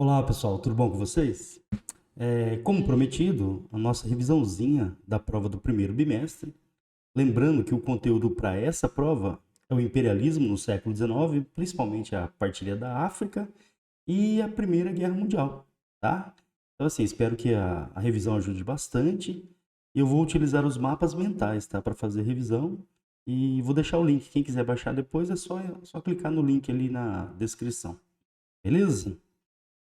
Olá pessoal, tudo bom com vocês? Como prometido, a nossa revisãozinha da prova do primeiro bimestre. Lembrando que o conteúdo para essa prova é o imperialismo no século XIX, principalmente a partilha da África e a Primeira Guerra Mundial, tá? Então assim, espero que a revisão ajude bastante. Eu vou utilizar os mapas mentais, tá, para fazer a revisão e vou deixar o link. Quem quiser baixar depois é só clicar no link ali na descrição, beleza?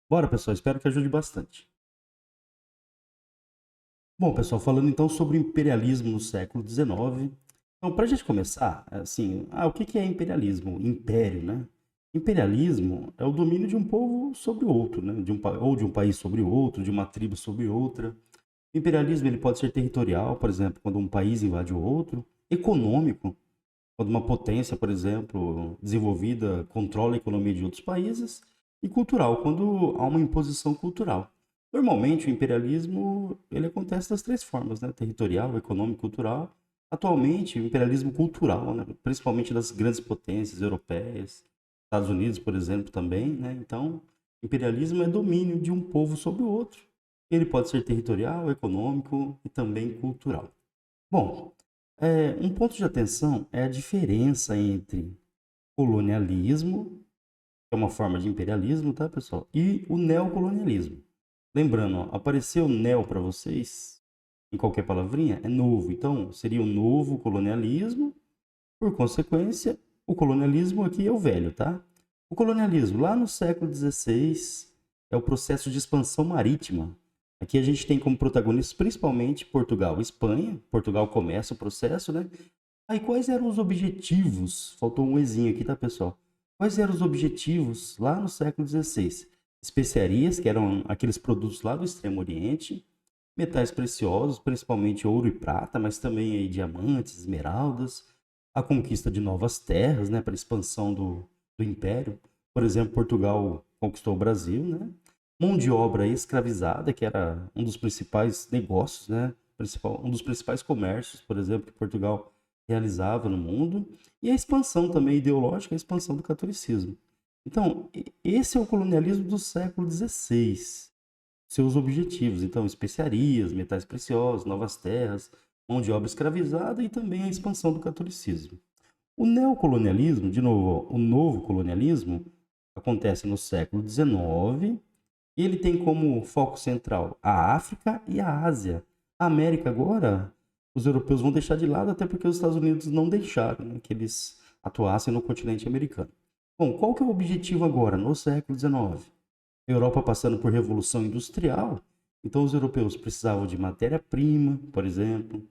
Bora, pessoal, espero que ajude bastante. Bom, pessoal, falando então sobre o imperialismo no século XIX. Então, para a gente começar, assim, o que que é imperialismo? Império, né? Imperialismo é o domínio de um povo sobre outro, né? Ou de um país sobre outro, de uma tribo sobre outra. Imperialismo ele pode ser territorial, por exemplo, quando um país invade o outro. Econômico, quando uma potência, por exemplo, desenvolvida controla a economia de outros países, e cultural, quando há uma imposição cultural. Normalmente, o imperialismo ele acontece das três formas, né? Territorial, econômico, cultural. Atualmente, o imperialismo cultural, né? Principalmente das grandes potências europeias, Estados Unidos, por exemplo, também, né? Então, imperialismo é domínio de um povo sobre o outro. Ele pode ser territorial, econômico e também cultural. Bom, um ponto de atenção é a diferença entre colonialismo, que é uma forma de imperialismo, tá, pessoal? E o neocolonialismo. Lembrando, ó, apareceu neo para vocês em qualquer palavrinha, é novo. Então, seria o novo colonialismo, por consequência, o colonialismo aqui é o velho, tá? O colonialismo, lá no século XVI, é o processo de expansão marítima. Aqui a gente tem como protagonistas principalmente Portugal e Espanha. Portugal começa o processo, né? Aí, quais eram os objetivos? Faltou um ezinho aqui, tá, pessoal? Quais eram os objetivos lá no século XVI? Especiarias, que eram aqueles produtos lá do Extremo Oriente, metais preciosos, principalmente ouro e prata, mas também aí diamantes, esmeraldas, a conquista de novas terras, né, para a expansão do império. Por exemplo, Portugal conquistou o Brasil, né? Mão de obra escravizada, que era um dos principais negócios, né? Um dos principais comércios, por exemplo, que Portugal realizava no mundo, e a expansão também ideológica, a expansão do catolicismo. Então, esse é o colonialismo do século XVI, seus objetivos. Então, especiarias, metais preciosos, novas terras, mão de obra escravizada e também a expansão do catolicismo. O neocolonialismo, de novo, o novo colonialismo, acontece no século XIX e ele tem como foco central a África e a Ásia. A América agora, os europeus vão deixar de lado, até porque os Estados Unidos não deixaram, né, que eles atuassem no continente americano. Bom, qual que é o objetivo agora, no século XIX? A Europa passando por revolução industrial, então os europeus precisavam de matéria-prima, por exemplo,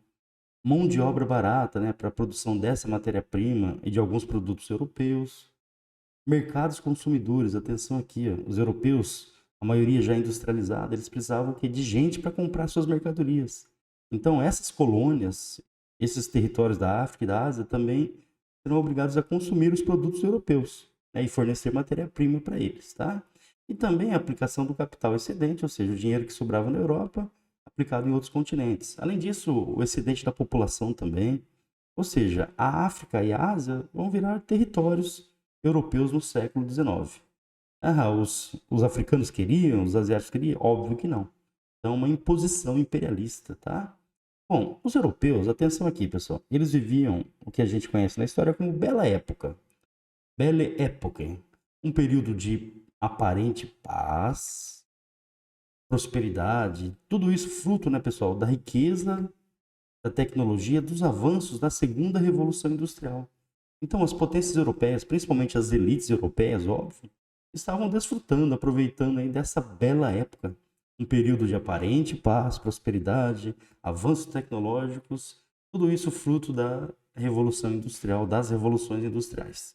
mão de obra barata, né, para a produção dessa matéria-prima e de alguns produtos europeus. Mercados consumidores, atenção aqui, ó, os europeus, a maioria já industrializada, eles precisavam que de gente para comprar suas mercadorias. Então essas colônias, esses territórios da África e da Ásia também serão obrigados a consumir os produtos europeus, né, e fornecer matéria-prima para eles, tá? E também a aplicação do capital excedente, ou seja, o dinheiro que sobrava na Europa aplicado em outros continentes. Além disso, o excedente da população também. Ou seja, a África e a Ásia vão virar territórios europeus no século XIX. Os africanos queriam, os asiáticos queriam? Óbvio que não. Então, uma imposição imperialista, tá? Bom, os europeus, atenção aqui, pessoal, eles viviam o que a gente conhece na história como Bela Época. Belle Époque, um período de aparente paz, prosperidade, tudo isso fruto, né, pessoal, da riqueza, da tecnologia, dos avanços da segunda revolução industrial. Então, as potências europeias, principalmente as elites europeias, óbvio, estavam desfrutando, aproveitando aí dessa bela época, um período de aparente paz, prosperidade, avanços tecnológicos, tudo isso fruto da revolução industrial, das revoluções industriais.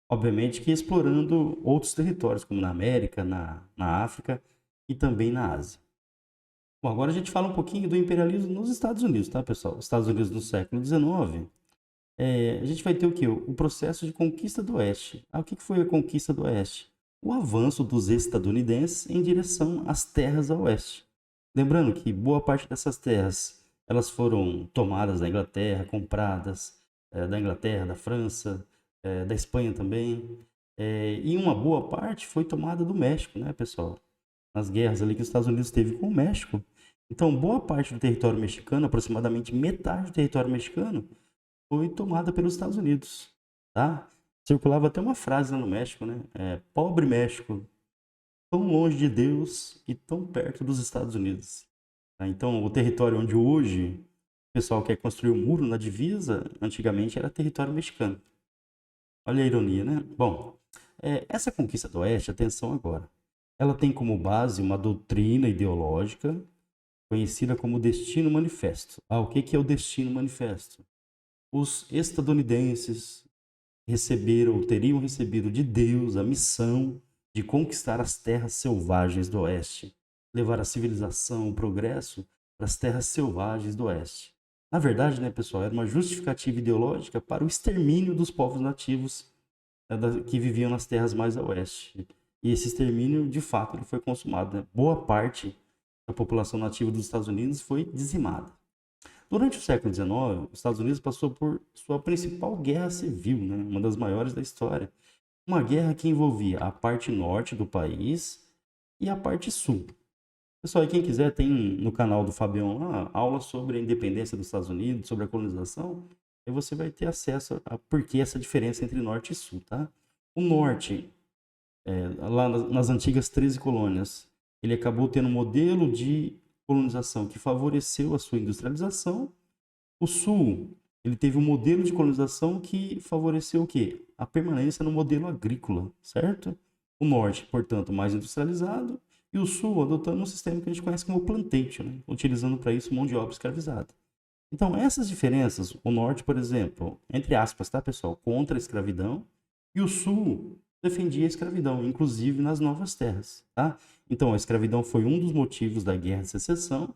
Obviamente que explorando outros territórios, como na América, na África e também na Ásia. Bom, agora a gente fala um pouquinho do imperialismo nos Estados Unidos, tá, pessoal? Os Estados Unidos no século XIX, a gente vai ter o quê? O processo de conquista do Oeste. O que foi a conquista do Oeste? O avanço dos estadunidenses em direção às terras a Oeste. Lembrando que boa parte dessas terras elas foram tomadas da Inglaterra, compradas da Inglaterra, da França, da Espanha também. E uma boa parte foi tomada do México, né, pessoal? nas guerras ali que os Estados Unidos teve com o México. Então, boa parte do território mexicano, aproximadamente metade do território mexicano, foi tomada pelos Estados Unidos, tá? Circulava até uma frase lá no México, né? Pobre México, tão longe de Deus e tão perto dos Estados Unidos. Tá? Então, o território onde hoje o pessoal quer construir um muro na divisa, antigamente era território mexicano. Olha a ironia, né? Bom, essa conquista do Oeste, atenção agora, ela tem como base uma doutrina ideológica conhecida como Destino Manifesto. O que é o Destino Manifesto? Os estadunidenses teriam recebido de Deus a missão de conquistar as terras selvagens do Oeste, levar a civilização, o progresso para as terras selvagens do Oeste. Na verdade, né, pessoal, era uma justificativa ideológica para o extermínio dos povos nativos que viviam nas terras mais a oeste. E esse extermínio, de fato, ele foi consumado. Né? Boa parte da população nativa dos Estados Unidos foi dizimada. Durante o século XIX, os Estados Unidos passou por sua principal guerra civil, né? Uma das maiores da história. Uma guerra que envolvia a parte norte do país e a parte sul. Pessoal, e quem quiser, tem no canal do Fabião lá aula sobre a independência dos Estados Unidos, sobre a colonização, e você vai ter acesso a por que essa diferença entre norte e sul, tá? O norte, lá nas antigas 13 colônias, ele acabou tendo um modelo de colonização que favoreceu a sua industrialização. O sul, ele teve um modelo de colonização que favoreceu o quê? A permanência no modelo agrícola, certo? O norte, portanto, mais industrializado, e o sul adotando um sistema que a gente conhece como plantation, né? Utilizando para isso mão de obra escravizada. Então, essas diferenças, o norte, por exemplo, entre aspas, tá, pessoal, contra a escravidão, e o sul defendia a escravidão, inclusive nas novas terras, tá? Então, a escravidão foi um dos motivos da Guerra de Secessão,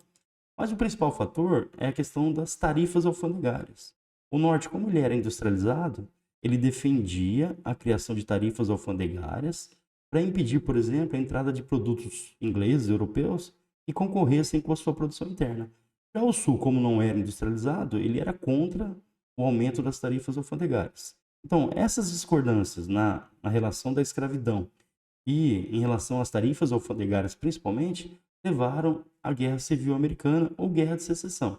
mas o principal fator é a questão das tarifas alfandegárias. O norte, como ele era industrializado, ele defendia a criação de tarifas alfandegárias para impedir, por exemplo, a entrada de produtos ingleses, europeus, que concorressem com a sua produção interna. Já o sul, como não era industrializado, ele era contra o aumento das tarifas alfandegárias. Então, essas discordâncias na relação da escravidão e em relação às tarifas alfandegárias, principalmente, levaram à Guerra Civil Americana ou Guerra de Secessão.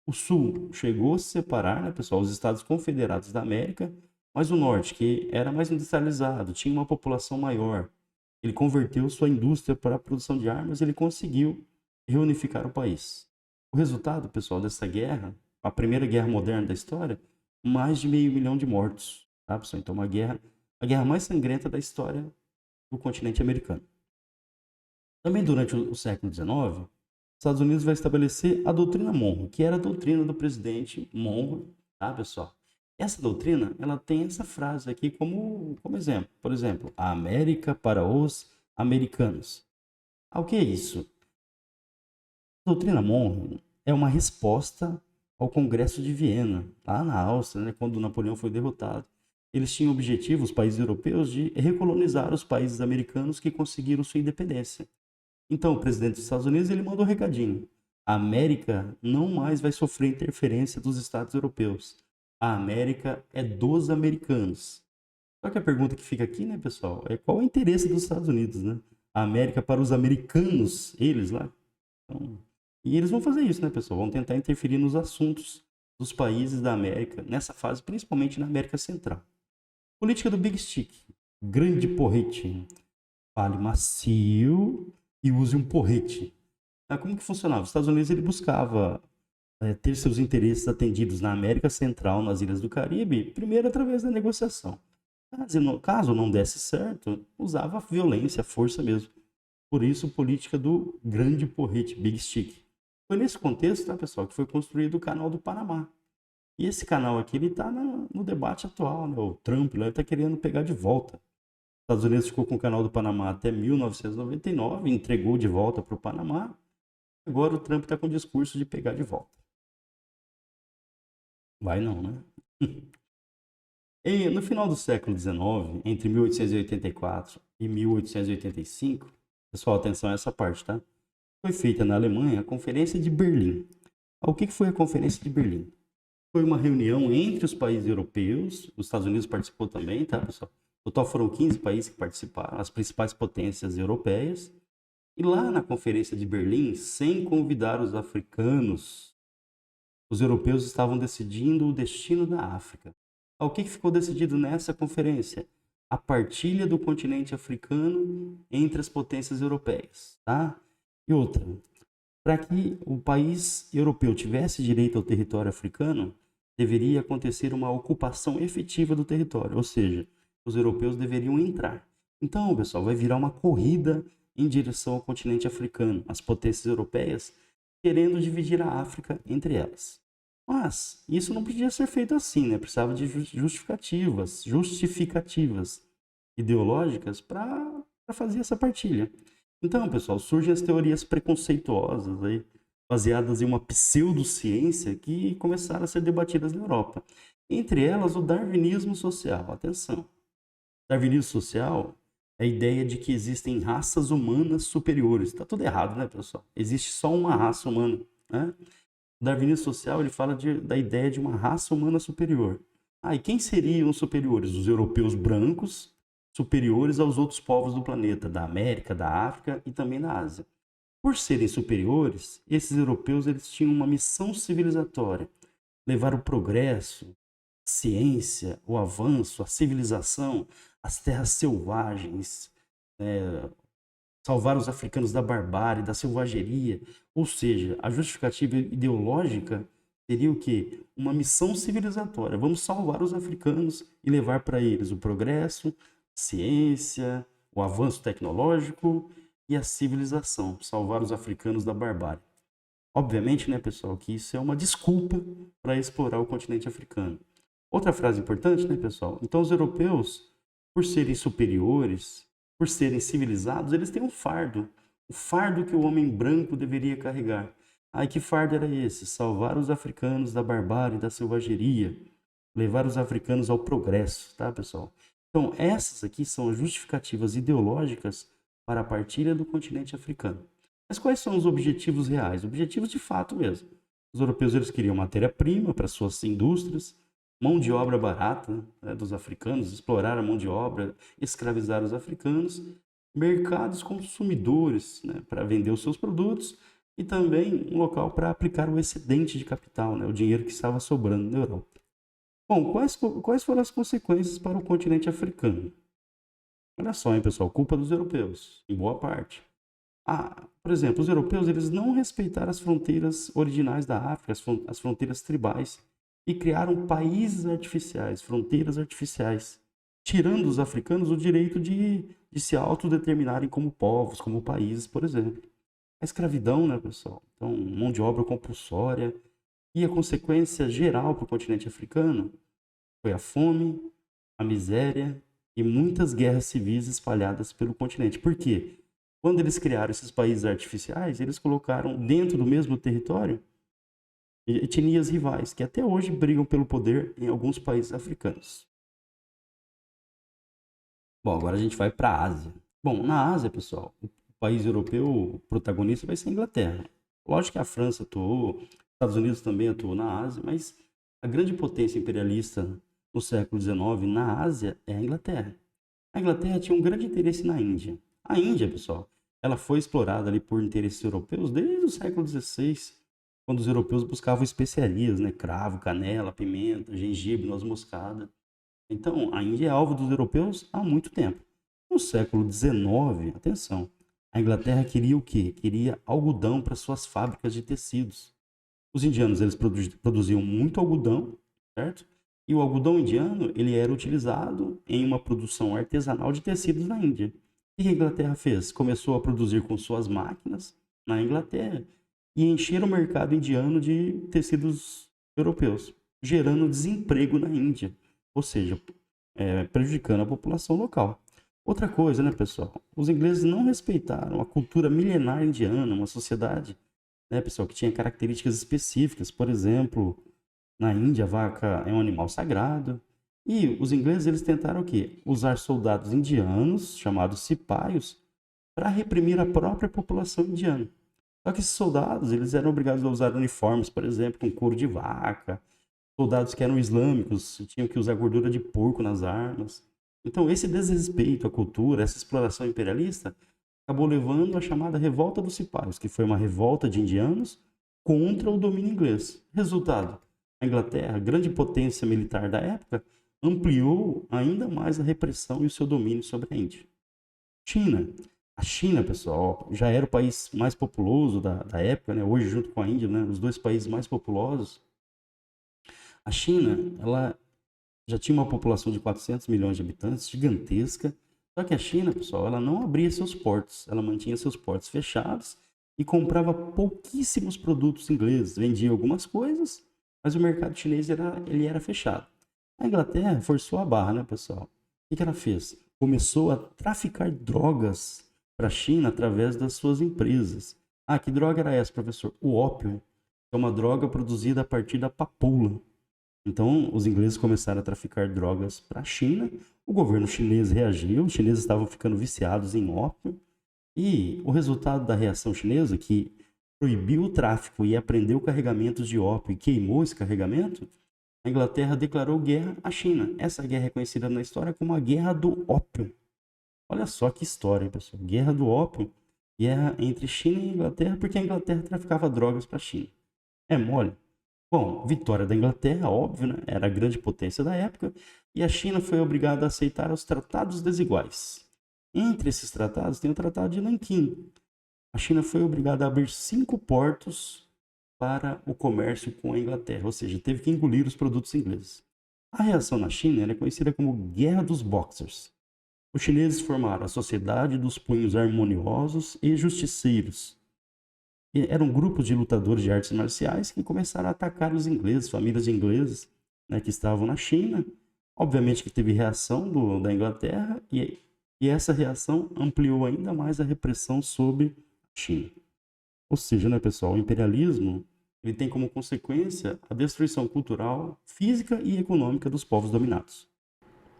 O Sul chegou a se separar, né, pessoal, os Estados Confederados da América, mas o Norte, que era mais industrializado, tinha uma população maior, ele converteu sua indústria para a produção de armas, ele conseguiu reunificar o país. O resultado, pessoal, dessa guerra, a primeira guerra moderna da história, mais de 500 mil de mortos, tá, pessoal? Então, a guerra mais sangrenta da história do continente americano. Também durante o século XIX, os Estados Unidos vai estabelecer a doutrina Monroe, que era a doutrina do presidente Monroe, tá, pessoal? Essa doutrina, ela tem essa frase aqui como exemplo. Por exemplo, a América para os americanos. O que é isso? A doutrina Monroe é uma resposta ao Congresso de Viena, lá na Áustria, né, quando Napoleão foi derrotado. Eles tinham o objetivo, os países europeus, de recolonizar os países americanos que conseguiram sua independência. Então, o presidente dos Estados Unidos ele mandou um recadinho. A América não mais vai sofrer interferência dos Estados europeus. A América é dos americanos. Só que a pergunta que fica aqui, né, pessoal, é qual é o interesse dos Estados Unidos, né? A América para os americanos, eles lá. Então, e eles vão fazer isso, né, pessoal? Vão tentar interferir nos assuntos dos países da América, nessa fase, principalmente na América Central. Política do Big Stick. Grande porrete. Fale macio e use um porrete. Como que funcionava? Os Estados Unidos ele buscava ter seus interesses atendidos na América Central, nas Ilhas do Caribe, primeiro através da negociação. Caso não desse certo, usava a violência, a força mesmo. Por isso, política do grande porrete, Big Stick. Foi nesse contexto, tá, pessoal, que foi construído o Canal do Panamá. E esse canal aqui, ele está no debate atual, né? O Trump lá está querendo pegar de volta. Os Estados Unidos ficou com o Canal do Panamá até 1999, entregou de volta para o Panamá. Agora o Trump está com o discurso de pegar de volta. Vai não, né? No final do século XIX, entre 1884 e 1885, pessoal, atenção a essa parte, tá? Foi feita na Alemanha a Conferência de Berlim. O que foi a Conferência de Berlim? Foi uma reunião entre os países europeus, os Estados Unidos participou também, tá, pessoal? No total foram 15 países que participaram, as principais potências europeias, E lá na Conferência de Berlim, sem convidar os africanos, os europeus estavam decidindo o destino da África. O que ficou decidido nessa conferência? A partilha do continente africano entre as potências europeias, tá? E outra, para que o país europeu tivesse direito ao território africano, deveria acontecer uma ocupação efetiva do território, ou seja, os europeus deveriam entrar. Então, pessoal, vai virar uma corrida em direção ao continente africano, as potências europeias querendo dividir a África entre elas. Mas isso não podia ser feito assim, né? Precisava de justificativas ideológicas para fazer essa partilha. Então, pessoal, surgem as teorias preconceituosas aí, baseadas em uma pseudociência que começaram a ser debatidas na Europa. Entre elas, o darwinismo social. Atenção. Darwinismo social é a ideia de que existem raças humanas superiores. Está tudo errado, né, pessoal? Existe só uma raça humana, né? O darwinismo social ele fala da ideia de uma raça humana superior. E quem seriam os superiores? Os europeus brancos, superiores aos outros povos do planeta, da América, da África e também da Ásia. Por serem superiores, esses europeus eles tinham uma missão civilizatória, levar o progresso, a ciência, o avanço, a civilização, as terras selvagens, salvar os africanos da barbárie, da selvageria. Ou seja, a justificativa ideológica seria o quê? Uma missão civilizatória. Vamos salvar os africanos e levar para eles o progresso, a ciência, o avanço tecnológico e a civilização. Salvar os africanos da barbárie. Obviamente, né, pessoal, que isso é uma desculpa para explorar o continente africano. Outra frase importante, né, pessoal? Então, os europeus, por serem superiores, por serem civilizados, eles têm um fardo. O fardo que o homem branco deveria carregar. Que fardo era esse? Salvar os africanos da barbárie, da selvageria. Levar os africanos ao progresso, tá, pessoal? Então, essas aqui são as justificativas ideológicas para a partilha do continente africano. Mas quais são os objetivos reais? Objetivos de fato mesmo. Os europeus eles queriam matéria-prima para suas indústrias, mão de obra barata, né, dos africanos, explorar a mão de obra, escravizar os africanos, mercados consumidores, né, para vender os seus produtos e também um local para aplicar o excedente de capital, né, o dinheiro que estava sobrando na Europa. Bom, quais foram as consequências para o continente africano? Olha só, hein, pessoal, culpa dos europeus, em boa parte. Por exemplo, os europeus eles não respeitaram as fronteiras originais da África, as fronteiras tribais, e criaram países artificiais, fronteiras artificiais, tirando dos africanos o direito de se autodeterminarem como povos, como países, por exemplo. A escravidão, né, pessoal? Então, mão de obra compulsória. E a consequência geral para o continente africano foi a fome, a miséria e muitas guerras civis espalhadas pelo continente. Por quê? Quando eles criaram esses países artificiais, eles colocaram dentro do mesmo território etnias rivais, que até hoje brigam pelo poder em alguns países africanos. Bom, agora a gente vai para a Ásia. Bom, na Ásia, pessoal, o país europeu protagonista vai ser a Inglaterra. Lógico que a França atuou, os Estados Unidos também atuou na Ásia, mas a grande potência imperialista no século XIX na Ásia é a Inglaterra. A Inglaterra tinha um grande interesse na Índia. A Índia, pessoal, ela foi explorada ali por interesses europeus desde o século XVI, quando os europeus buscavam especiarias, né? Cravo, canela, pimenta, gengibre, noz moscada. Então, a Índia é alvo dos europeus há muito tempo. No século XIX, atenção, a Inglaterra queria o quê? Queria algodão para suas fábricas de tecidos. Os indianos eles produziam muito algodão, certo? E o algodão indiano ele era utilizado em uma produção artesanal de tecidos na Índia. O que a Inglaterra fez? Começou a produzir com suas máquinas na Inglaterra e encher o mercado indiano de tecidos europeus, gerando desemprego na Índia, ou seja, prejudicando a população local. Outra coisa, né, pessoal? Os ingleses não respeitaram a cultura milenar indiana, uma sociedade, né, pessoal, que tinha características específicas. Por exemplo, na Índia, a vaca é um animal sagrado. E os ingleses eles tentaram o quê? Usar soldados indianos, chamados cipaios, para reprimir a própria população indiana. Só que esses soldados eles eram obrigados a usar uniformes, por exemplo, com couro de vaca. Soldados que eram islâmicos tinham que usar gordura de porco nas armas. Então, esse desrespeito à cultura, essa exploração imperialista, acabou levando à chamada Revolta dos Cipayos, que foi uma revolta de indianos contra o domínio inglês. Resultado, a Inglaterra, grande potência militar da época, ampliou ainda mais a repressão e o seu domínio sobre a Índia. China. A China, pessoal, já era o país mais populoso da época, né? Hoje, junto com a Índia, né? Os dois países mais populosos. A China, ela já tinha uma população de 400 milhões de habitantes, gigantesca. Só que a China, pessoal, ela não abria seus portos. Ela mantinha seus portos fechados e comprava pouquíssimos produtos ingleses. Vendia algumas coisas, mas o mercado chinês ele era fechado. A Inglaterra forçou a barra, né, pessoal? O que ela fez? Começou a traficar drogas para a China através das suas empresas. Ah, que droga era essa, professor? O ópio. É uma droga produzida a partir da papoula. Então, os ingleses começaram a traficar drogas para a China. O governo chinês reagiu. Os chineses estavam ficando viciados em ópio. E o resultado da reação chinesa, que proibiu o tráfico e apreendeu carregamentos de ópio e queimou esse carregamento, a Inglaterra declarou guerra à China. Essa guerra é conhecida na história como a Guerra do Ópio. Olha só que história, hein, pessoal. Guerra do Ópio, guerra entre China e Inglaterra, porque a Inglaterra traficava drogas para a China. É mole? Bom, vitória da Inglaterra, óbvio, né? Era a grande potência da época, e a China foi obrigada a aceitar os tratados desiguais. Entre esses tratados tem o Tratado de Nanquim. A China foi obrigada a abrir 5 portos para o comércio com a Inglaterra, ou seja, teve que engolir os produtos ingleses. A reação na China é conhecida como Guerra dos Boxers. Os chineses formaram a Sociedade dos Punhos Harmoniosos e Justiceiros. Eram grupos de lutadores de artes marciais que começaram a atacar os ingleses, famílias de ingleses, né, que estavam na China. Obviamente que teve reação da Inglaterra e essa reação ampliou ainda mais a repressão sobre a China. Ou seja, né, pessoal, o imperialismo ele tem como consequência a destruição cultural, física e econômica dos povos dominados.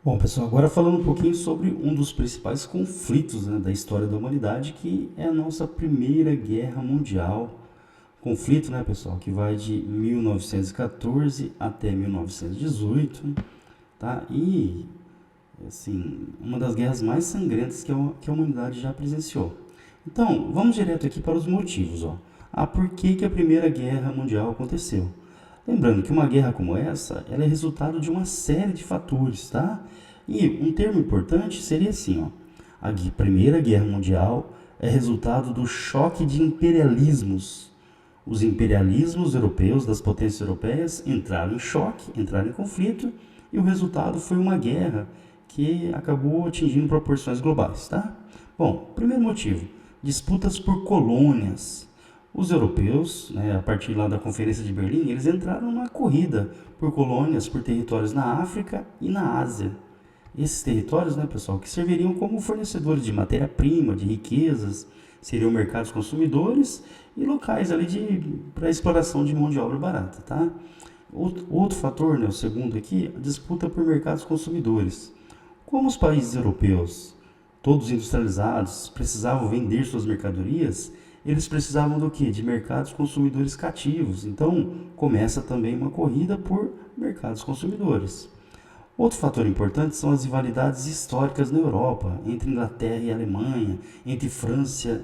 Bom, pessoal, agora falando um pouquinho sobre um dos principais conflitos, né, da história da humanidade, que é a nossa Primeira Guerra Mundial. Conflito, né, pessoal, que vai de 1914 até 1918, tá? E, assim, uma das guerras mais sangrentas que a humanidade já presenciou. Então, vamos direto aqui para os motivos, ó. Por que a Primeira Guerra Mundial aconteceu? Lembrando que uma guerra como essa, ela é resultado de uma série de fatores, tá? E um termo importante seria assim, ó. A Primeira Guerra Mundial é resultado do choque de imperialismos. Os imperialismos europeus, das potências europeias, entraram em choque, entraram em conflito, e o resultado foi uma guerra que acabou atingindo proporções globais, tá? Bom, primeiro motivo, disputas por colônias. Os europeus, né, a partir lá da Conferência de Berlim, eles entraram numa corrida por colônias, por territórios na África e na Ásia. Esses territórios, né, pessoal, que serviriam como fornecedores de matéria-prima, de riquezas, seriam mercados consumidores e locais ali para exploração de mão de obra barata, tá? Outro fator, né, o segundo aqui, a disputa por mercados consumidores. Como os países europeus, todos industrializados, precisavam vender suas mercadorias, eles precisavam do quê? De mercados consumidores cativos. Então, começa também uma corrida por mercados consumidores. Outro fator importante são as rivalidades históricas na Europa, entre Inglaterra e Alemanha, entre França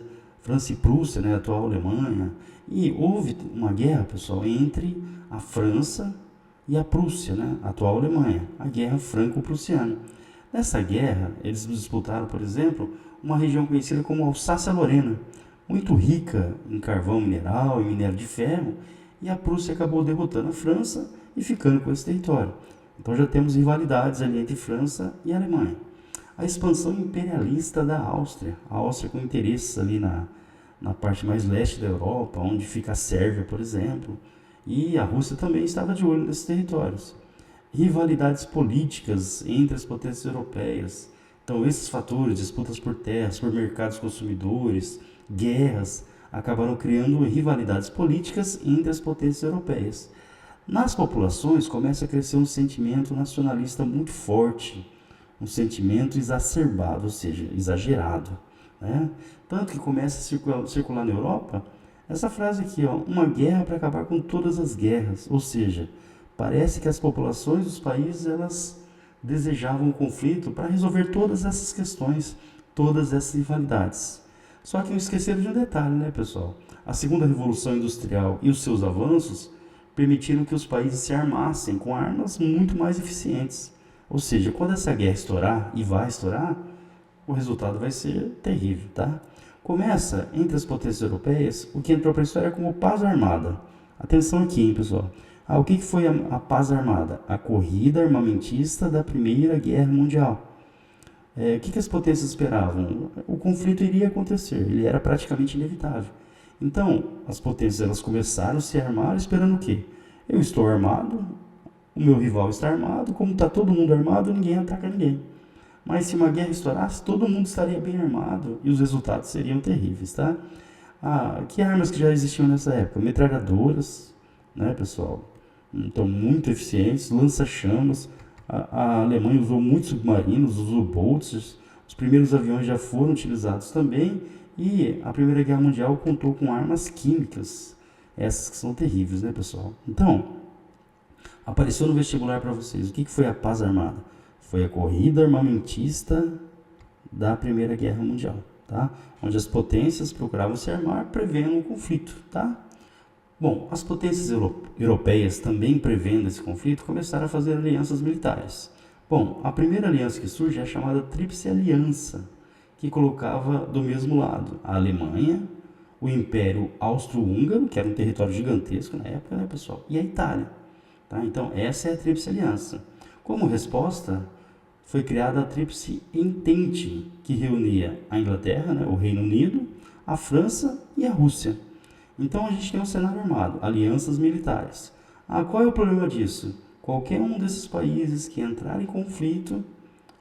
e Prússia, né, a atual Alemanha. E houve uma guerra, pessoal, entre a França e a Prússia, né, a atual Alemanha, a Guerra Franco-Prussiana. Nessa guerra, eles disputaram, por exemplo, uma região conhecida como Alsácia-Lorena, muito rica em carvão mineral e minério de ferro, e a Prússia acabou derrotando a França e ficando com esse território. Então já temos rivalidades ali entre França e Alemanha. A expansão imperialista da Áustria, a Áustria com interesses ali na parte mais leste da Europa, onde fica a Sérvia, por exemplo, e a Rússia também estava de olho nesses territórios. Rivalidades políticas entre as potências europeias. Então esses fatores, disputas por terras, por mercados consumidores, guerras, acabaram criando rivalidades políticas entre as potências europeias. Nas populações começa a crescer um sentimento nacionalista muito forte, um sentimento exacerbado, ou seja, exagerado, né? Tanto que começa a circular na Europa essa frase aqui, ó, uma guerra para acabar com todas as guerras, ou seja, parece que as populações dos países elas desejavam um conflito para resolver todas essas questões, todas essas rivalidades. Só que não esqueceram de um detalhe, né, pessoal? A segunda revolução industrial e os seus avanços permitiram que os países se armassem com armas muito mais eficientes. Ou seja, quando essa guerra estourar, e vai estourar, o resultado vai ser terrível, tá? Começa, entre as potências europeias, o que entrou para a história como paz armada. Atenção aqui, hein, pessoal. O que foi a paz armada? A corrida armamentista da Primeira Guerra Mundial. O que as potências esperavam? O conflito iria acontecer, ele era praticamente inevitável. Então, as potências elas começaram a se armar esperando o quê? Eu estou armado, o meu rival está armado, como está todo mundo armado, ninguém ataca ninguém. Mas se uma guerra estourasse, todo mundo estaria bem armado e os resultados seriam terríveis, tá? Que armas que já existiam nessa época? Metralhadoras, né, pessoal? Então, muito eficientes, lança-chamas. A Alemanha usou muitos submarinos, os U-boats, os primeiros aviões já foram utilizados também, e a Primeira Guerra Mundial contou com armas químicas, essas que são terríveis, né, pessoal? Então, apareceu no vestibular para vocês, o que foi a paz armada? Foi a corrida armamentista da Primeira Guerra Mundial, tá? Onde as potências procuravam se armar prevendo um conflito, tá? Bom, as potências europeias, também prevendo esse conflito, começaram a fazer alianças militares. Bom, a primeira aliança que surge é a chamada Tríplice Aliança, que colocava do mesmo lado a Alemanha, o Império Austro-Húngaro, que era um território gigantesco na época, né, pessoal, e a Itália. Tá? Então, essa é a Tríplice Aliança. Como resposta, foi criada a Tríplice Entente, que reunia a Inglaterra, né, o Reino Unido, a França e a Rússia. Então a gente tem um cenário armado, alianças militares. Qual é o problema disso? Qualquer um desses países que entrar em conflito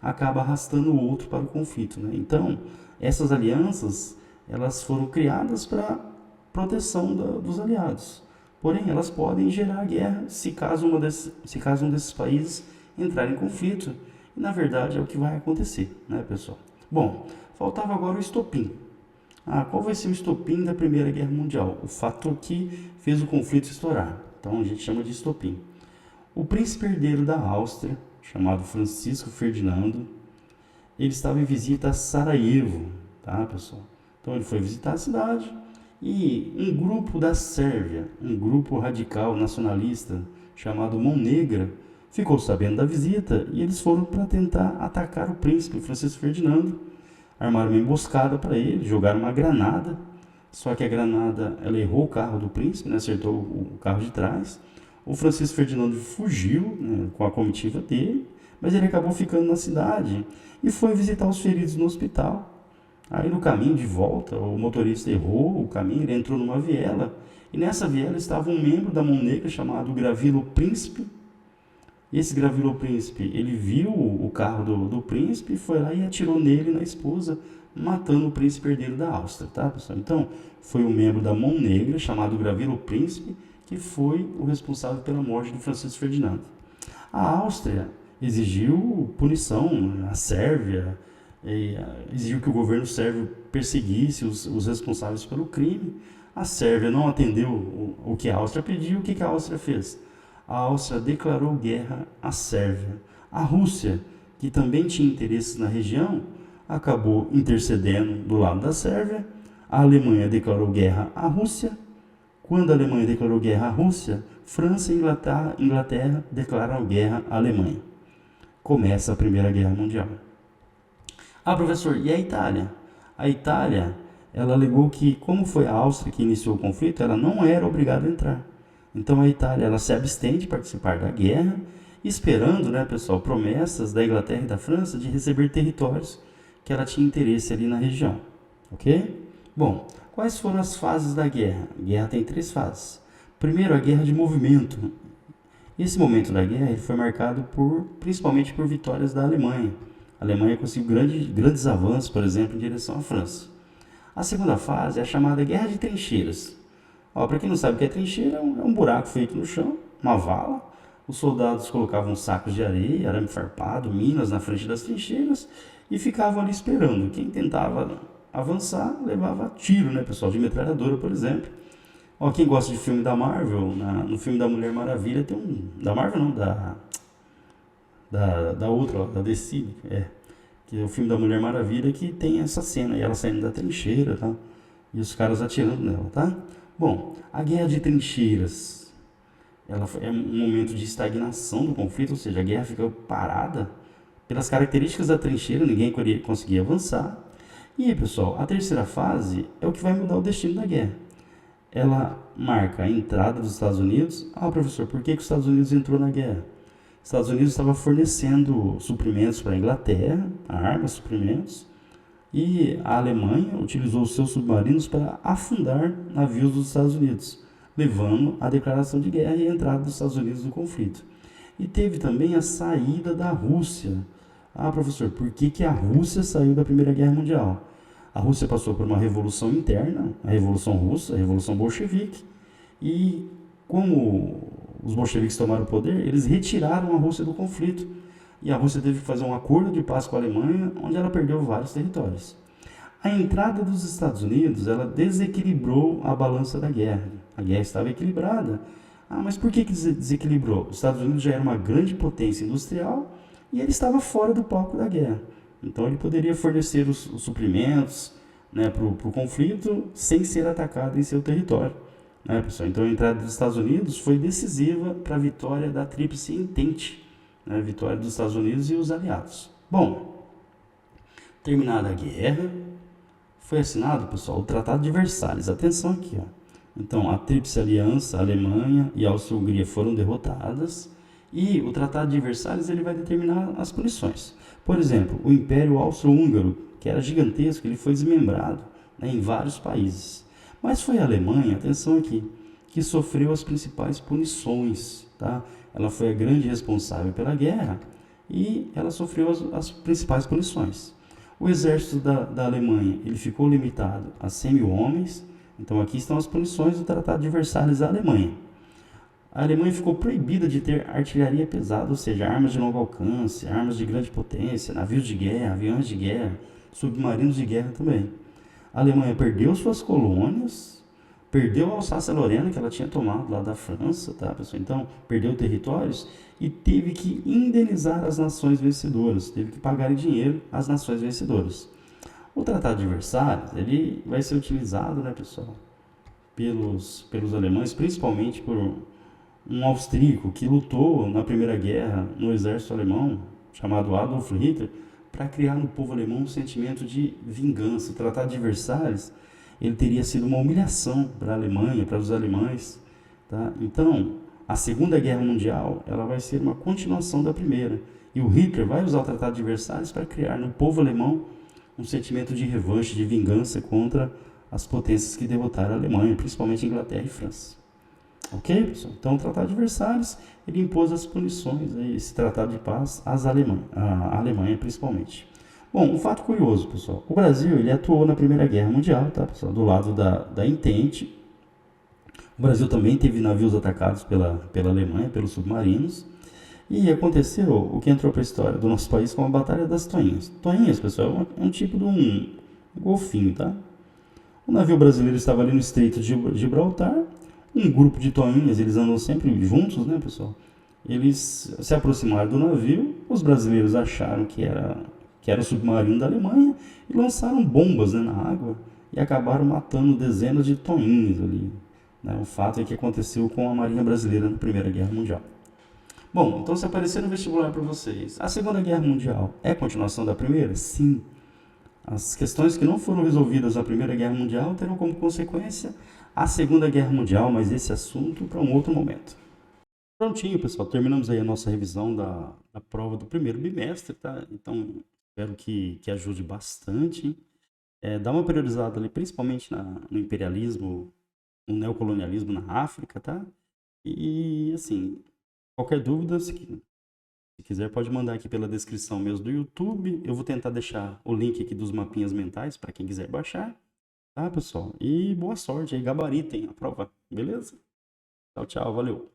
acaba arrastando o outro para o conflito, né? Então, essas alianças, elas foram criadas para proteção dos aliados. Porém, elas podem gerar guerra se caso um desses países entrar em conflito. E, na verdade, é o que vai acontecer, né, pessoal? Bom, faltava agora o estopim. Qual vai ser o estopim da Primeira Guerra Mundial? O fator que fez o conflito estourar. Então a gente chama de estopim. O príncipe herdeiro da Áustria, chamado Francisco Ferdinando, ele estava em visita a Sarajevo, tá, pessoal? Então ele foi visitar a cidade e um grupo da Sérvia, um grupo radical nacionalista chamado Mão Negra, ficou sabendo da visita e eles foram para tentar atacar o príncipe Francisco Ferdinando. Armaram uma emboscada para ele, jogaram uma granada, só que a granada ela errou o carro do príncipe, né, acertou o carro de trás. O Francisco Ferdinando fugiu, né, com a comitiva dele, mas ele acabou ficando na cidade e foi visitar os feridos no hospital. Aí no caminho de volta, o motorista errou o caminho, ele entrou numa viela, e nessa viela estava um membro da Mão Negra chamado Gravilo Príncipe. E esse Gravilo Príncipe, ele viu o carro do príncipe, foi lá e atirou nele e na esposa, matando o príncipe herdeiro da Áustria, tá, pessoal? Então, foi um membro da Mão Negra, chamado Gravilo Príncipe, que foi o responsável pela morte do Francisco Ferdinando. A Áustria exigiu punição, a Sérvia exigiu que o governo sérvio perseguisse os responsáveis pelo crime. A Sérvia não atendeu o que a Áustria pediu. O que a Áustria fez? A Áustria declarou guerra à Sérvia. A Rússia, que também tinha interesses na região, acabou intercedendo do lado da Sérvia. A Alemanha declarou guerra à Rússia. Quando a Alemanha declarou guerra à Rússia, França e Inglaterra declararam guerra à Alemanha. Começa a Primeira Guerra Mundial. Professor, e a Itália? A Itália, ela alegou que, como foi a Áustria que iniciou o conflito, ela não era obrigada a entrar. Então a Itália ela se abstém de participar da guerra, esperando, né, pessoal, promessas da Inglaterra e da França de receber territórios que ela tinha interesse ali na região, ok? Bom, quais foram as fases da guerra? A guerra tem 3 fases. Primeiro, a guerra de movimento. Esse momento da guerra ele foi marcado principalmente por vitórias da Alemanha. A Alemanha conseguiu grandes avanços, por exemplo, em direção à França. A segunda fase é a chamada Guerra de Trincheiras. Para quem não sabe o que é trincheira, é um buraco feito no chão, uma vala. Os soldados colocavam sacos de areia, arame farpado, minas na frente das trincheiras e ficavam ali esperando. Quem tentava avançar levava tiro, né, pessoal, de metralhadora, por exemplo. Quem gosta de filme da Marvel, no filme da Mulher Maravilha tem da Marvel não, da outra, da DC, que é o filme da Mulher Maravilha, que tem essa cena, e ela saindo da trincheira, tá? E os caras atirando nela, tá? Bom, a guerra de trincheiras, é um momento de estagnação do conflito, ou seja, a guerra fica parada. Pelas características da trincheira, ninguém conseguia avançar. E aí, pessoal, a terceira fase é o que vai mudar o destino da guerra. Ela marca a entrada dos Estados Unidos. Ah, professor, por que os Estados Unidos entrou na guerra? Os Estados Unidos estava fornecendo suprimentos para a Inglaterra, armas, suprimentos, e a Alemanha utilizou os seus submarinos para afundar navios dos Estados Unidos, levando à declaração de guerra e a entrada dos Estados Unidos no conflito. E teve também a saída da Rússia. Ah, professor, por que a Rússia saiu da Primeira Guerra Mundial? A Rússia passou por uma revolução interna, a Revolução Russa, a Revolução Bolchevique, e como os bolcheviques tomaram o poder, eles retiraram a Rússia do conflito. E a Rússia teve que fazer um acordo de paz com a Alemanha, onde ela perdeu vários territórios. A entrada dos Estados Unidos, ela desequilibrou a balança da guerra. A guerra estava equilibrada. Ah, mas por que desequilibrou? Os Estados Unidos já era uma grande potência industrial e ele estava fora do palco da guerra. Então ele poderia fornecer os suprimentos, né, para o conflito sem ser atacado em seu território. Né, pessoal? Então a entrada dos Estados Unidos foi decisiva para a vitória da Tríplice Entente, né, a vitória dos Estados Unidos e os aliados. Bom, terminada a guerra, foi assinado, pessoal, o Tratado de Versalhes. Atenção aqui, ó. Então, a Tríplice Aliança, a Alemanha e a Áustria-Hungria foram derrotadas e o Tratado de Versalhes ele vai determinar as punições. Por exemplo, o Império Austro-Húngaro, que era gigantesco, ele foi desmembrado, né, em vários países. Mas foi a Alemanha, atenção aqui, que sofreu as principais punições, tá? Ela foi a grande responsável pela guerra e ela sofreu as principais punições. O exército da Alemanha ele ficou limitado a 100.000 homens. Então aqui estão as punições do Tratado de Versalhes da Alemanha. A Alemanha ficou proibida de ter artilharia pesada, ou seja, armas de longo alcance, armas de grande potência, navios de guerra, aviões de guerra, submarinos de guerra também. A Alemanha perdeu suas colônias, perdeu a Alsácia-Lorena, que ela tinha tomado lá da França, tá, pessoal? Então, perdeu territórios e teve que indenizar as nações vencedoras, teve que pagar em dinheiro às nações vencedoras. O Tratado de Versalhes, ele vai ser utilizado, né, pessoal, pelos alemães, principalmente por um austríaco que lutou na Primeira Guerra no exército alemão, chamado Adolf Hitler, para criar no povo alemão um sentimento de vingança. O Tratado de Versalhes, ele teria sido uma humilhação para a Alemanha, para os alemães, tá? Então, a Segunda Guerra Mundial, ela vai ser uma continuação da Primeira. E o Hitler vai usar o Tratado de Versalhes para criar no povo alemão um sentimento de revanche, de vingança contra as potências que derrotaram a Alemanha, principalmente a Inglaterra e França. Ok, pessoal? Então, o Tratado de Versalhes, ele impôs as punições, esse tratado de paz, à Alemanha principalmente. Bom, um fato curioso, pessoal. O Brasil, ele atuou na Primeira Guerra Mundial, tá, pessoal? Do lado da Entente. O Brasil também teve navios atacados pela Alemanha, pelos submarinos. E aconteceu o que entrou para a história do nosso país como a Batalha das Toinhas. Toinhas, pessoal, é um tipo de um golfinho, tá? O navio brasileiro estava ali no Estreito de Gibraltar. Um grupo de toinhas, eles andam sempre juntos, né, pessoal? Eles se aproximaram do navio, os brasileiros acharam que era o submarino da Alemanha e lançaram bombas, né, na água e acabaram matando dezenas de toinhas ali. Né? O fato é que aconteceu com a Marinha Brasileira na Primeira Guerra Mundial. Bom, então se aparecer no vestibular para vocês, a Segunda Guerra Mundial é a continuação da Primeira? Sim. As questões que não foram resolvidas na Primeira Guerra Mundial terão como consequência a Segunda Guerra Mundial, mas esse assunto para um outro momento. Prontinho, pessoal, terminamos aí a nossa revisão da prova do primeiro bimestre, tá? Então, espero que ajude bastante. Dá uma priorizada ali, principalmente no imperialismo, no neocolonialismo na África, tá? E, assim, qualquer dúvida, se quiser, pode mandar aqui pela descrição mesmo do YouTube. Eu vou tentar deixar o link aqui dos mapinhas mentais para quem quiser baixar. Tá, pessoal? E boa sorte aí, gabaritem a prova, beleza? Tchau, tchau, valeu!